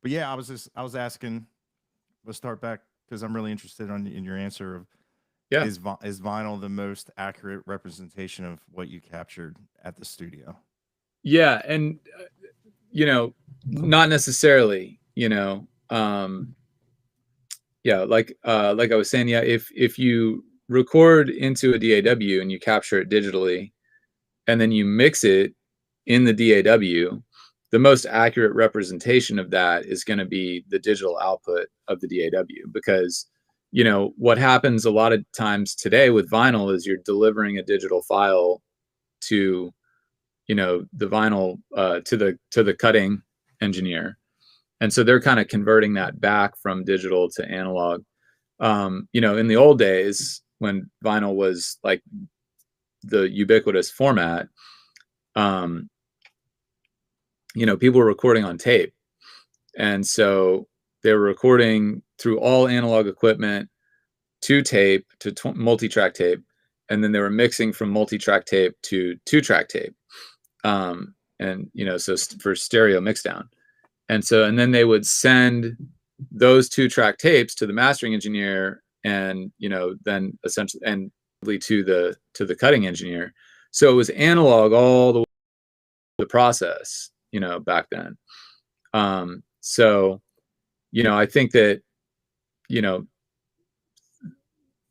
But yeah, I was asking. Let's start back because I'm really interested in your answer of Yeah. is vinyl the most accurate representation of what you captured at the studio? Yeah. And, not necessarily, yeah, like I was saying, yeah, if you record into a DAW and you capture it digitally and then you mix it in the DAW, the most accurate representation of that is going to be the digital output of the DAW, because what happens a lot of times today with vinyl is you're delivering a digital file to the vinyl to the cutting engineer, and so they're kind of converting that back from digital to analog. In the old days when vinyl was like the ubiquitous format, um, people were recording on tape. And so they were recording through all analog equipment to tape, to multi-track tape. And then they were mixing from multi-track tape to two-track tape. So for stereo mixdown. And then they would send those two-track tapes to the mastering engineer, and then essentially and to the cutting engineer. So it was analog all the way through the process, back then. So I think that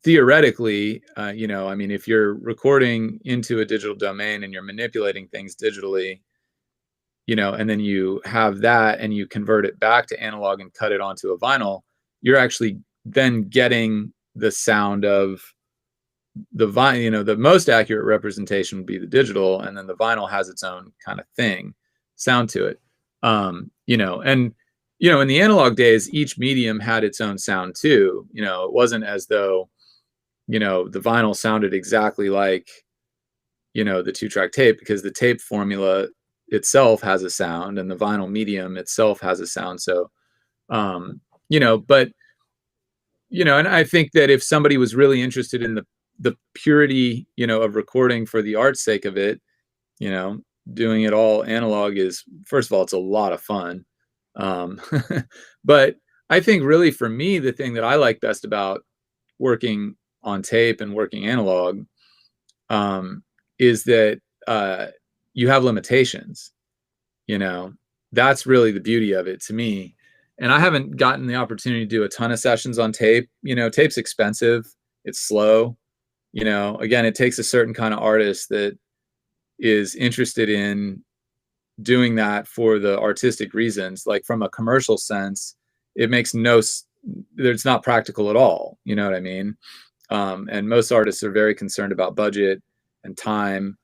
theoretically, if you're recording into a digital domain and you're manipulating things digitally, and then you have that and you convert it back to analog and cut it onto a vinyl, you're actually then getting the sound of the vinyl. The most accurate representation would be the digital, and then the vinyl has its own kind of sound to it. And in the analog days, each medium had its own sound too. It wasn't as though the vinyl sounded exactly like the two-track tape, because the tape formula itself has a sound and the vinyl medium itself has a sound. So and I think that if somebody was really interested in the purity of recording for the art's sake of it, doing it all analog is, first of all, it's a lot of fun. But I think really for me, the thing that I like best about working on tape and working analog is that you have limitations. That's really the beauty of it to me. And I haven't gotten the opportunity to do a ton of sessions on tape. Tape's expensive. It's slow. Again, it takes a certain kind of artist that is interested in doing that for the artistic reasons. Like from a commercial sense, it makes it's not practical at all. You know what I mean? And most artists are very concerned about budget and time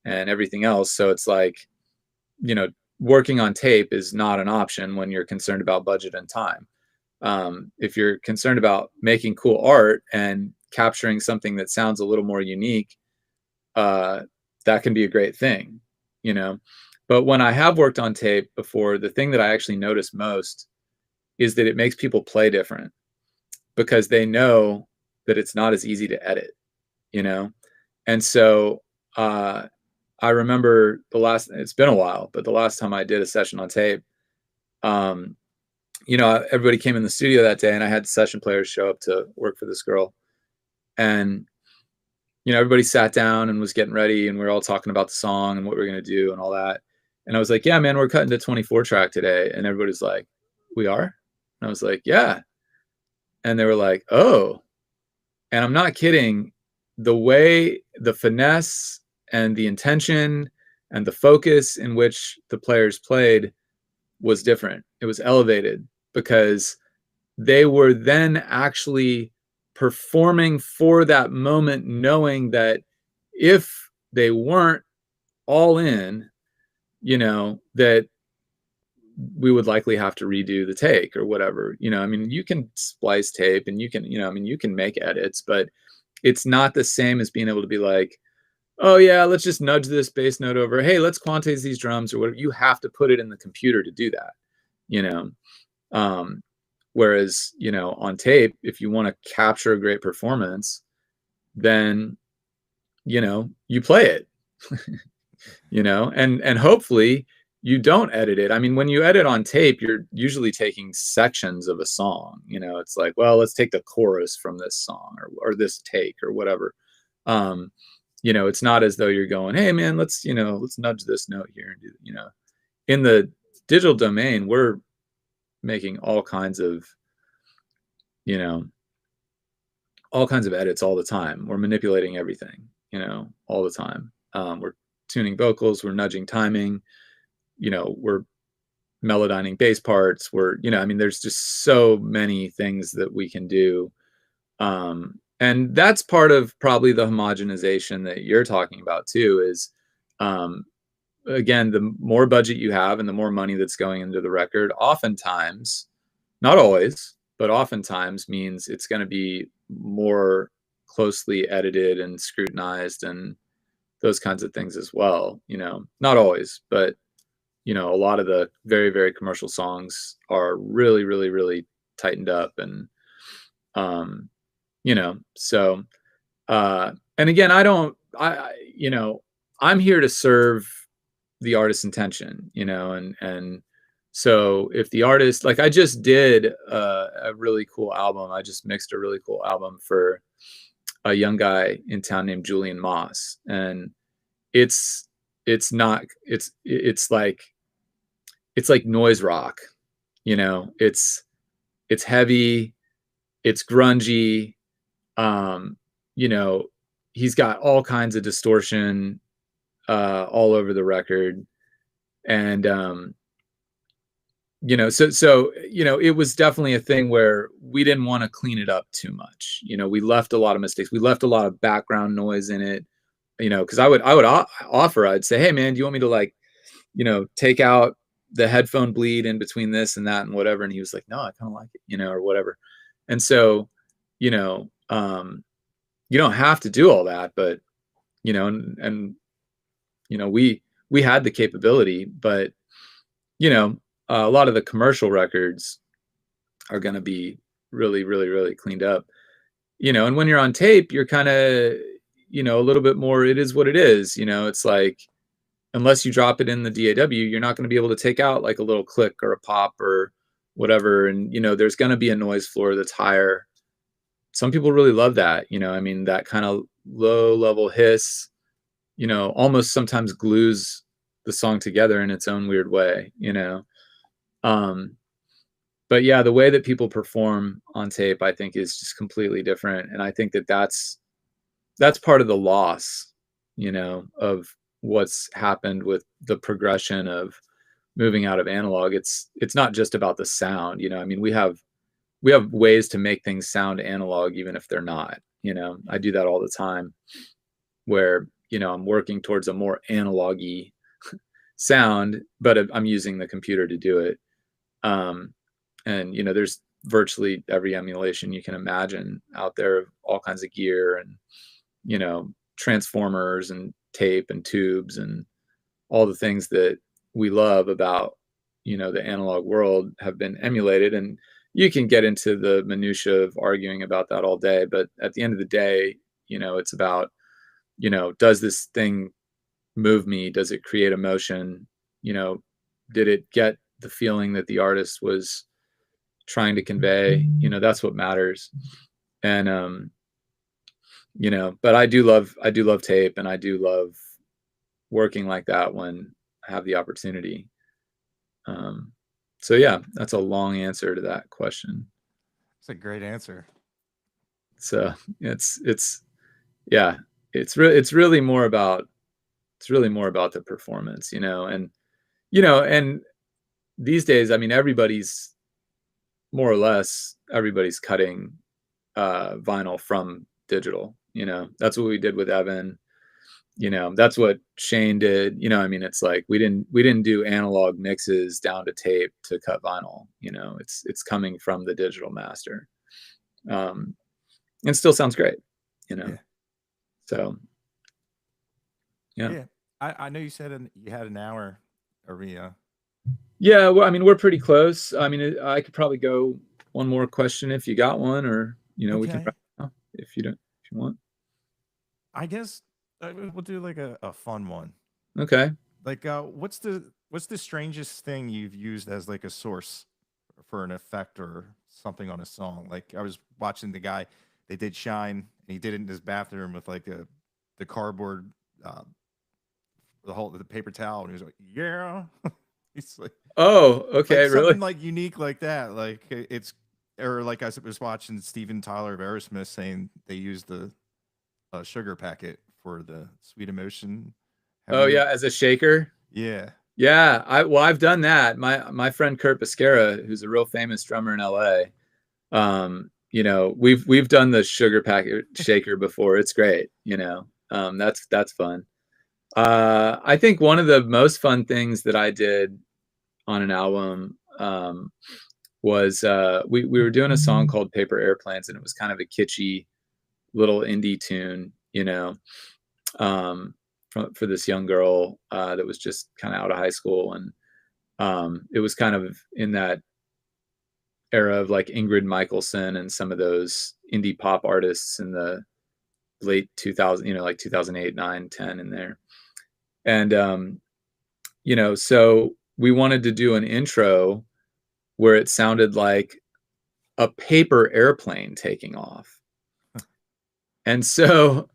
and everything else. So it's like, working on tape is not an option when you're concerned about budget and time. If you're concerned about making cool art and capturing something that sounds a little more unique, that can be a great thing, But when I have worked on tape before, the thing that I actually notice most is that it makes people play different, because they know that it's not as easy to edit, And so I remember it's been a while, but the last time I did a session on tape, everybody came in the studio that day and I had session players show up to work for this girl. And, everybody sat down and was getting ready, and we were all talking about the song and what we were going to do and all that. And I was like, yeah, man, we're cutting to 24 track today. And everybody's like, we are? And I was like, yeah. And they were like, oh. And I'm not kidding. The way, the finesse and the intention and the focus in which the players played was different. It was elevated, because they were then actually performing for that moment, knowing that if they weren't all in, that we would likely have to redo the take or whatever. You can splice tape and you can, you can make edits, but it's not the same as being able to be like, oh yeah, let's just nudge this bass note over. Hey, let's quantize these drums or whatever. You have to put it in the computer to do that, whereas, on tape, if you want to capture a great performance, then, you play it, and hopefully you don't edit it. I mean, when you edit on tape, you're usually taking sections of a song. It's like, well, let's take the chorus from this song or this take or whatever. It's not as though you're going, hey man, let's nudge this note here and in the digital domain, we're making all kinds of edits all the time. We're manipulating everything, all the time. We're tuning vocals, we're nudging timing, we're melodyning bass parts. There's just so many things that we can do. And that's part of probably the homogenization that you're talking about too, is, again, the more budget you have and the more money that's going into the record, oftentimes, not always, but oftentimes means it's going to be more closely edited and scrutinized and those kinds of things as well. Not always, but a lot of the very, very commercial songs are really, really, really tightened up. And, so, and again, I'm here to serve the artist's intention, and so if the artist, like I just did a really cool album, I just mixed a really cool album for a young guy in town named Julian Moss. And it's like noise rock, it's heavy, it's grungy, he's got all kinds of distortion all over the record. And it was definitely a thing where we didn't want to clean it up too much. We left a lot of mistakes, we left a lot of background noise in it, because I'd say, hey man, do you want me to take out the headphone bleed in between this and that and whatever? And he was like, no, I kind of like it, or whatever. And so, you don't have to do all that, but, we had the capability, but, a lot of the commercial records are going to be really, really, really cleaned up, and when you're on tape, you're kind of, a little bit more, it is what it is. It's like, unless you drop it in the DAW, you're not going to be able to take out like a little click or a pop or whatever. And, there's going to be a noise floor that's higher. Some people really love that, that kind of low level hiss, almost sometimes glues the song together in its own weird way, but yeah, the way that people perform on tape, I think, is just completely different. And I think that that's part of the loss, of what's happened with the progression of moving out of analog. It's not just about the sound, we have ways to make things sound analog, even if they're not, I do that all the time where, I'm working towards a more analog-y sound, but I'm using the computer to do it. And, there's virtually every emulation you can imagine out there of all kinds of gear and, transformers and tape and tubes and all the things that we love about, the analog world have been emulated. And you can get into the minutia of arguing about that all day, but at the end of the day, it's about, does this thing move me? Does it create emotion? Did it get the feeling that the artist was trying to convey? That's what matters. And but I do love tape, and I do love working like that when I have the opportunity. So yeah, that's a long answer to that question. It's a great answer. So it's really more about the performance, and these days, everybody's more or less cutting vinyl from digital. That's what we did with Evan. That's what Shane did. It's like we didn't do analog mixes down to tape to cut vinyl. It's coming from the digital master, and still sounds great. Yeah. So yeah. I know you said you had an hour, Aria. Yeah, well, we're pretty close. I could probably go one more question if you got one, or Okay. we can if you want. I guess we'll do like a fun one. Okay. Like, what's the What's the strangest thing you've used as like a source for an effect or something on a song? Like I was watching the guy, they did Shine, and he did it in his bathroom with like the cardboard, uh, the paper towel, and he was like, "Yeah." He's Oh, like okay, really? something like unique like that. Like it's or like I was watching Steven Tyler of Aerosmith saying they used the sugar packet for the Sweet Emotion. Have Oh you? yeah, as a shaker. Yeah. Yeah, I've done that. My friend Kurt Pescara, who's a real famous drummer in LA, we've done the sugar packet shaker before. It's great, that's fun. I think one of the most fun things that I did on an album was we were doing a song called Paper Airplanes, and it was kind of a kitschy little indie tune, for this young girl that was just kind of out of high school, and it was kind of in that era of like Ingrid Michaelson and some of those indie pop artists in the late 2000, like 2008, 9, 10 in there. And, so we wanted to do an intro where it sounded like a paper airplane taking off. And so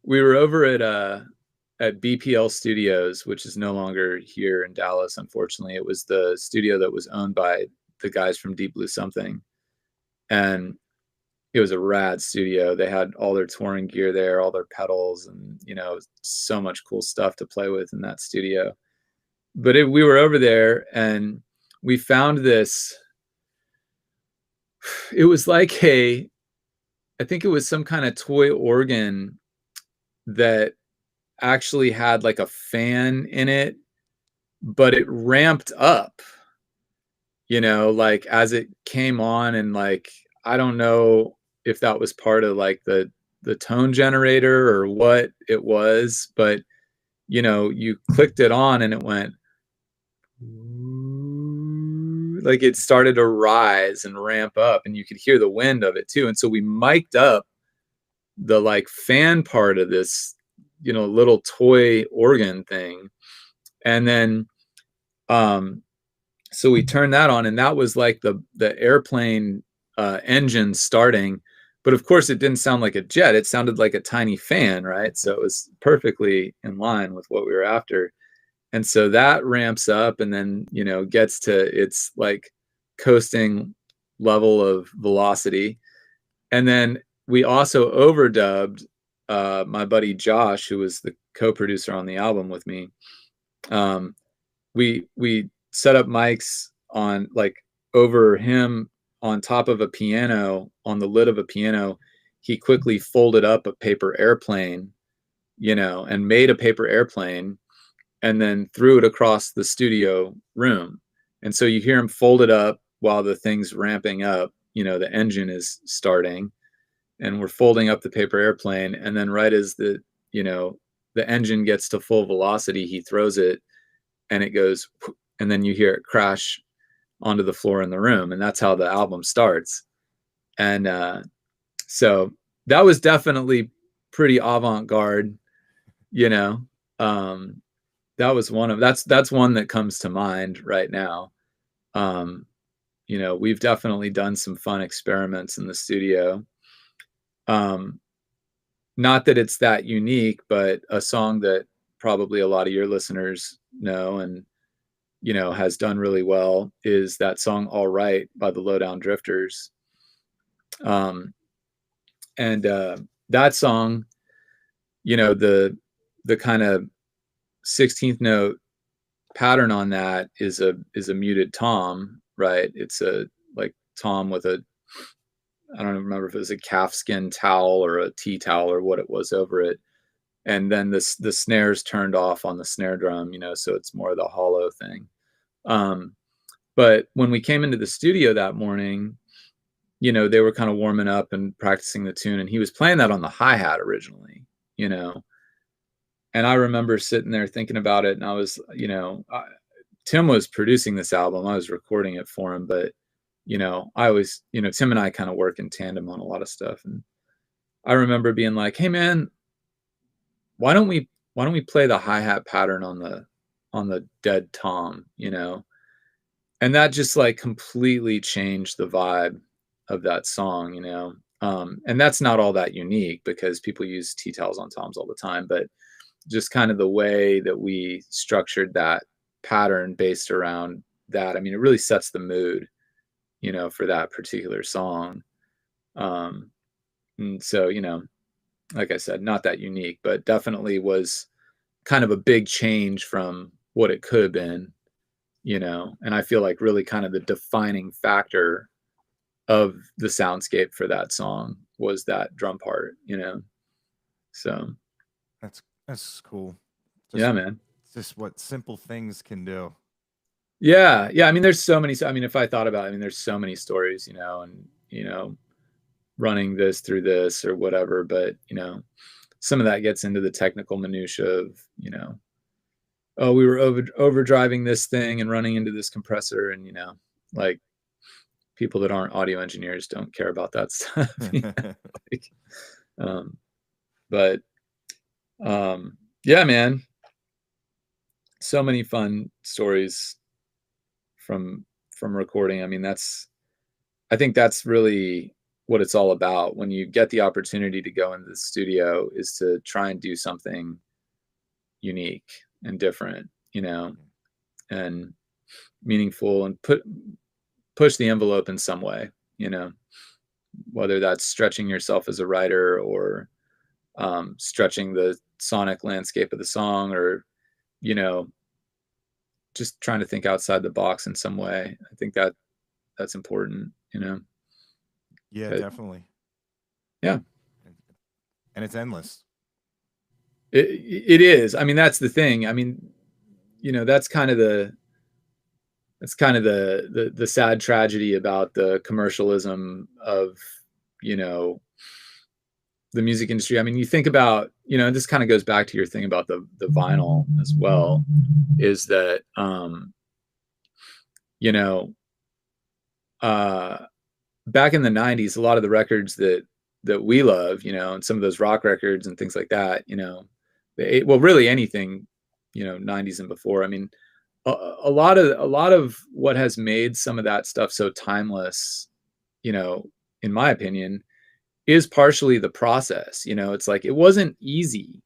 we were over at BPL Studios, which is no longer here in Dallas, unfortunately. It was the studio that was owned by the guys from Deep Blue Something. And it was a rad studio. They had all their touring gear there, all their pedals, and, so much cool stuff to play with in that studio. But we were over there and we found this. It was like I think it was some kind of toy organ that actually had like a fan in it, but it ramped up, like as it came on, and like I don't know if that was part of like the tone generator or what it was, but you clicked it on and it went like it started to rise and ramp up, and you could hear the wind of it too. And so we mic'd up the like fan part of this, little toy organ thing. And then so we turned that on, and that was like the airplane engine starting. But of course it didn't sound like a jet, it sounded like a tiny fan, right? So it was perfectly in line with what we were after. And so that ramps up and then, gets to its like coasting level of velocity. And then we also overdubbed my buddy Josh, who was the co-producer on the album with me. We set up mics on like over him on top of a piano, on the lid of a piano. He quickly folded up a paper airplane, and made a paper airplane, and then threw it across the studio room. And so you hear him fold it up while the thing's ramping up, the engine is starting, and we're folding up the paper airplane. And then right as the engine gets to full velocity, he throws it and it goes, and then you hear it crash onto the floor in the room. And that's how the album starts. And so that was definitely pretty avant-garde, that was that's one that comes to mind right now. We've definitely done some fun experiments in the studio. Not that it's that unique, but a song that probably a lot of your listeners know and has done really well is that song All Right by the Lowdown Drifters. And that song, the kind of 16th note pattern on that is a muted tom, right? It's a like tom with a, I don't remember if it was a calfskin towel or a tea towel or what it was over it. And then the snares turned off on the snare drum, so it's more of the hollow thing. But when we came into the studio that morning, they were kind of warming up and practicing the tune, and he was playing that on the hi-hat originally, and I remember sitting there thinking about it, and I was, Tim was producing this album, I was recording it for him, but I always, Tim and I kind of work in tandem on a lot of stuff. And I remember being like, hey man, why don't we play the hi-hat pattern on the dead tom, and that just like completely changed the vibe of that song, and that's not all that unique because people use T-tails on toms all the time, but just kind of the way that we structured that pattern based around that. I mean, it really sets the mood, for that particular song. And so, like I said, not that unique, but definitely was kind of a big change from what it could have been, and I feel like really kind of the defining factor of the soundscape for that song was that drum part, so That's cool. yeah, man. Just what simple things can do. Yeah. I mean, there's so many. I mean, if I thought about it, I mean, there's so many stories, and running this through this or whatever. But some of that gets into the technical minutia of oh, we were overdriving this thing and running into this compressor, and like people that aren't audio engineers don't care about that stuff. Like, but yeah, man. So many fun stories from recording. I mean, I think that's really what it's all about when you get the opportunity to go into the studio, is to try and do something unique and different, and meaningful, and push the envelope in some way, whether that's stretching yourself as a writer or stretching the sonic landscape of the song, or just trying to think outside the box in some way. I think that's important, Yeah, definitely. Yeah. And it's endless. It is. I mean, that's the thing. I mean, that's kind of the sad tragedy about the commercialism of, the music industry. I mean, you think about, this kind of goes back to your thing about the vinyl as well, is that, back in the 90s, a lot of the records that we love, and some of those rock records and things like that, well, really anything, 90s and before. I mean, a lot of what has made some of that stuff so timeless, in my opinion, is partially the process. It's like, it wasn't easy,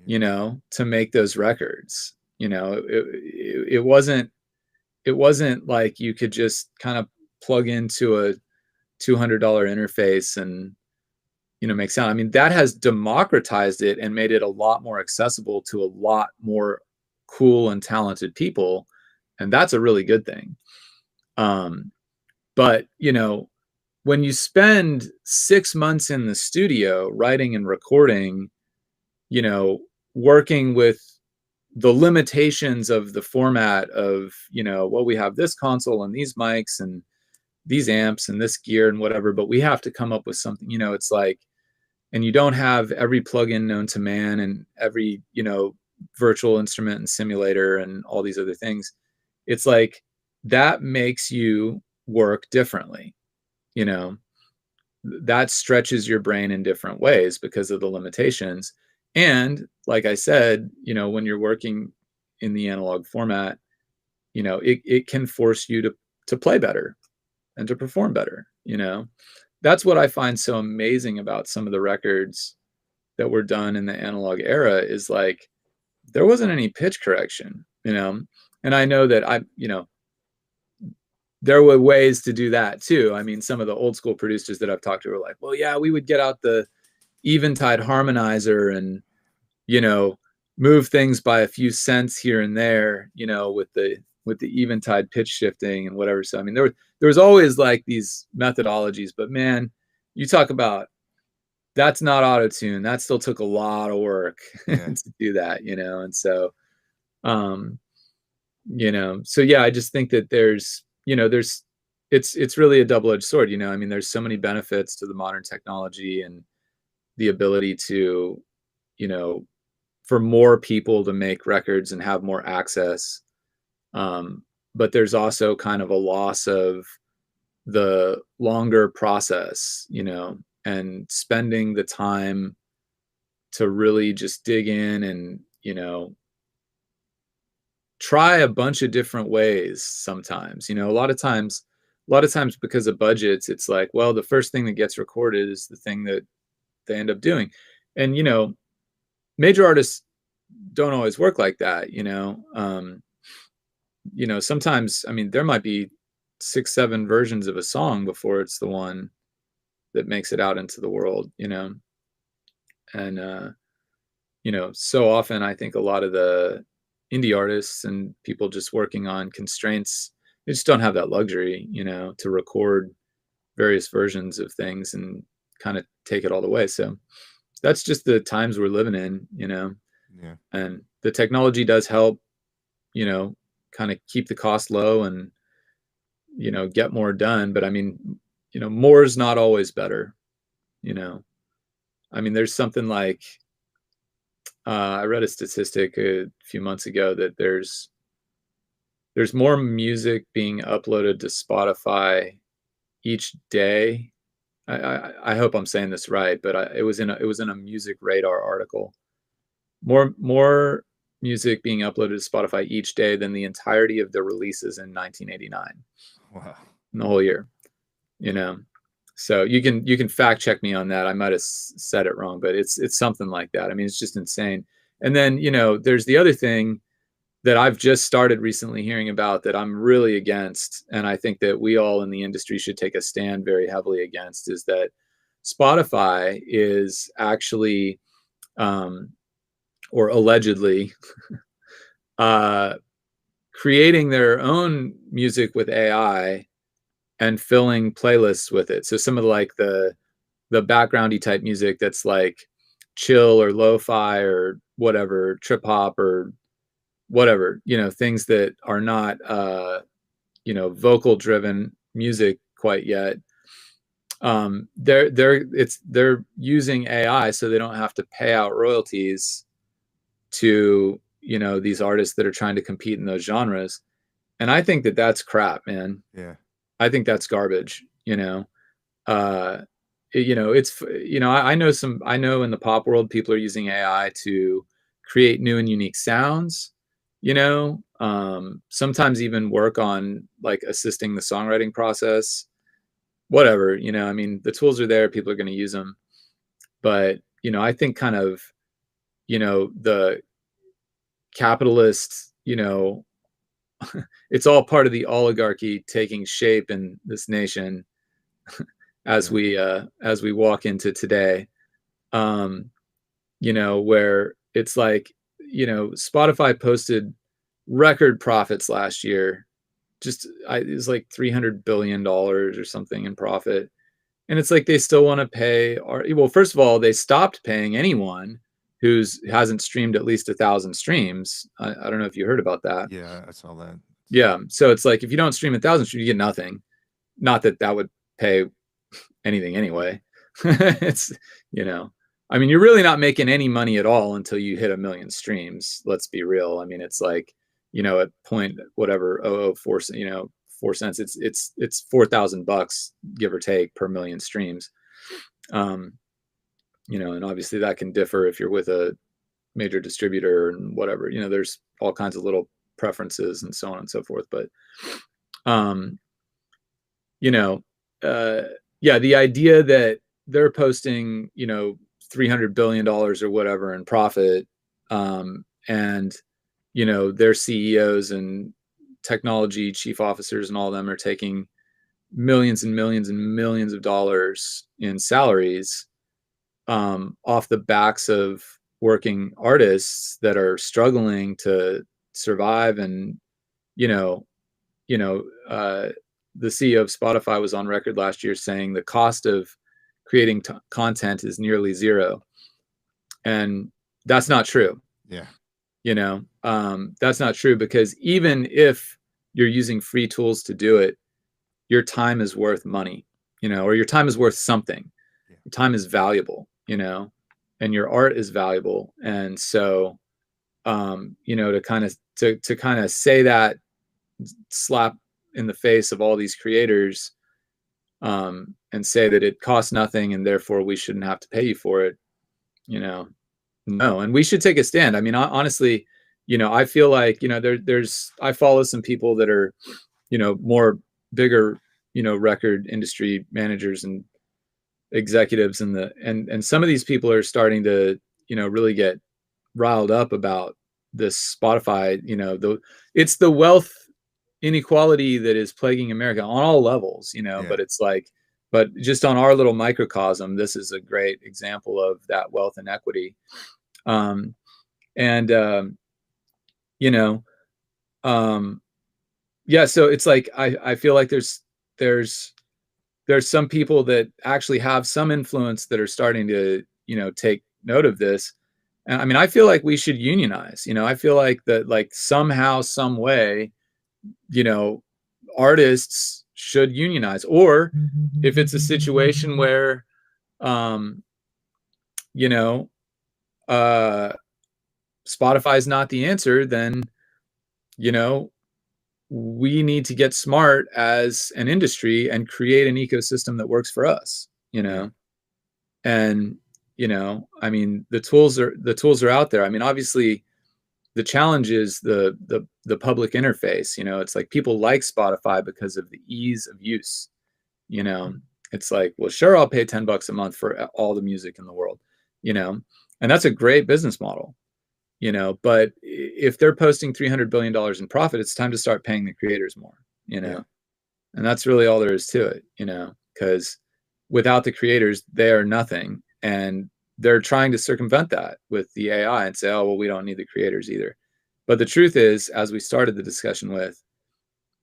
to make those records. It wasn't like you could just kind of plug into a $200 interface and make sound. I mean, that has democratized it and made it a lot more accessible to a lot more cool and talented people, and that's a really good thing. But when you spend 6 months in the studio writing and recording, working with the limitations of the format of, well, we have this console and these mics and these amps and this gear and whatever, but we have to come up with something, it's like, and you don't have every plugin known to man and every, virtual instrument and simulator and all these other things. It's like, that makes you work differently, that stretches your brain in different ways because of the limitations. And like I said, when you're working in the analog format, it can force you to play better and to perform better. That's what I find so amazing about some of the records that were done in the analog era, is like, there wasn't any pitch correction, and I know that there were ways to do that too. I mean, some of the old school producers that I've talked to were like, well, yeah, we would get out the Eventide harmonizer and, move things by a few cents here and there, with the Eventide pitch shifting and whatever. So, I mean, there was always like these methodologies, but man, you talk about, that's not auto-tune. That still took a lot of work to do that, and so, so yeah, I just think that there's it's really a double-edged sword, I mean, there's so many benefits to the modern technology and the ability to, for more people to make records and have more access. But there's also kind of a loss of the longer process, and spending the time to really just dig in and, try a bunch of different ways sometimes. A lot of times because of budgets, it's like, well, the first thing that gets recorded is the thing that they end up doing. And major artists don't always work like that. Sometimes, I mean, there might be 6, 7 versions of a song before it's the one that makes it out into the world. And so often I think a lot of the indie artists and people just working on constraints, they just don't have that luxury, to record various versions of things and kind of take it all the way. So that's just the times we're living in, Yeah. and the technology does help, kind of keep the cost low and, get more done. But I mean, more is not always better. I mean, there's something like, I read a statistic a few months ago that there's more music being uploaded to Spotify each day. I hope I'm saying this right, but it was in a Music Radar article. More music being uploaded to Spotify each day than the entirety of the releases in 1989. Wow. In the whole year. So you can fact check me on that. I might have said it wrong, but it's something like that. I mean, it's just insane. And then, there's the other thing that I've just started recently hearing about that I'm really against, and I think that we all in the industry should take a stand very heavily against, is that Spotify is actually, or allegedly, creating their own music with AI and filling playlists with it. So some of the backgroundy type music that's like chill or lo-fi or whatever, trip hop or whatever, things that are not vocal driven music quite yet. They're using AI so they don't have to pay out royalties to these artists that are trying to compete in those genres. And I think that that's crap, man. Yeah. I think that's garbage. It's I know in the pop world people are using AI to create new and unique sounds. Sometimes even work on like assisting the songwriting process. Whatever, I mean, the tools are there, people are going to use them. But I think kind of the capitalist, it's all part of the oligarchy taking shape in this nation as we walk into today. Where it's like, Spotify posted record profits last year. It was like $300 billion or something in profit. And it's like they still want to pay well, first of all, they stopped paying anyone who hasn't streamed at least 1,000 streams. I don't know if you heard about that. Yeah, I saw that. Yeah. So it's like, if you don't stream 1,000 streams, you get nothing. Not that that would pay anything anyway. It's, I mean, you're really not making any money at all until you hit 1 million streams. Let's be real. I mean, it's like, at point whatever 004, 4 cents, it's $4,000 give or take per million streams. And obviously that can differ if you're with a major distributor and whatever, there's all kinds of little preferences and so on and so forth. But, yeah, the idea that they're posting, $300 billion or whatever in profit, and, their CEOs and technology chief officers and all of them are taking millions and millions and millions of dollars in salaries, off the backs of working artists that are struggling to survive. And, the CEO of Spotify was on record last year saying the cost of creating content is nearly zero. And that's not true. Yeah. That's not true, because even if you're using free tools to do it, your time is worth money, or your time is worth something. Yeah. Your time is valuable, and your art is valuable. And so, to kind of say that, slap in the face of all these creators, and say that it costs nothing and therefore we shouldn't have to pay you for it, no. And we should take a stand. I mean, honestly, I feel like, I follow some people that are, more bigger, record industry managers and executives, and some of these people are starting to, really get riled up about this Spotify, it's the wealth inequality that is plaguing America on all levels, but it's like, but just on our little microcosm, this is a great example of that wealth inequity. And, you know, yeah, so it's like, I feel like there's some people that actually have some influence that are starting to, take note of this. And I mean, I feel like we should unionize, I feel like that, like somehow, some way, artists should unionize, or if it's a situation where, you know, uh, Spotify's not the answer, then, we need to get smart as an industry and create an ecosystem that works for us, and, I mean, the tools are out there. I mean, obviously the challenge is the public interface, it's like people like Spotify because of the ease of use, it's like, well, sure, I'll pay $10 a month for all the music in the world, and that's a great business model, but if they're posting $300 billion in profit, it's time to start paying the creators more, and that's really all there is to it, because without the creators, they are nothing. And they're trying to circumvent that with the AI and say, oh, well, we don't need the creators either. But the truth is, as we started the discussion with,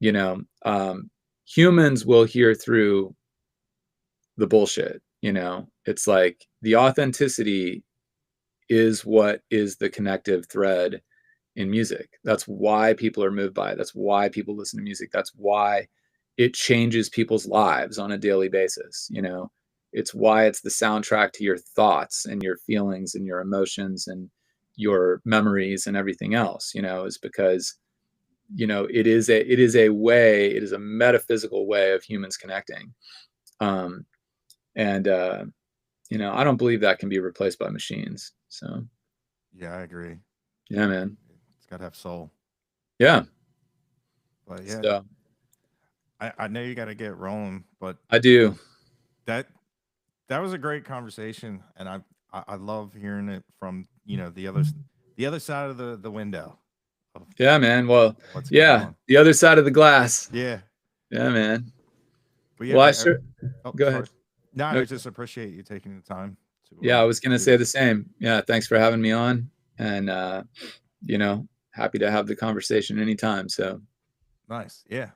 humans will hear through the bullshit, it's like the authenticity is what is the connective thread in music. That's why people are moved by it. That's why people listen to music. That's why it changes people's lives on a daily basis. It's why it's the soundtrack to your thoughts and your feelings and your emotions and your memories and everything else, is because, it is a metaphysical way of humans connecting. And, I don't believe that can be replaced by machines. So, yeah, I agree. Yeah, man. It's got to have soul. Yeah. But yeah, so, I know you got to get rolling, but I do. That was a great conversation, and I love hearing it from the other side of the window. Yeah, man. Well, What's yeah, the other side of the glass. Yeah. Yeah, man. But yeah, Well, sure. Go ahead. No, I just appreciate you taking the time. Yeah, I was gonna say the same. Yeah, thanks for having me on, and happy to have the conversation anytime. So nice. Yeah.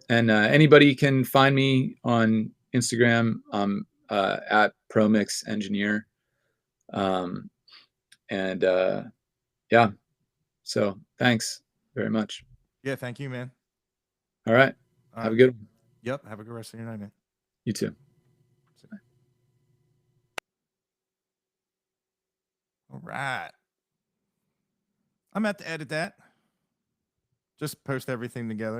And anybody can find me on Instagram. At ProMix Engineer. And yeah. So thanks very much. Yeah, thank you, man. All right. Have a good one. Yep. Have a good rest of your night, man. You too. All right. I'm at to edit that. Just post everything together.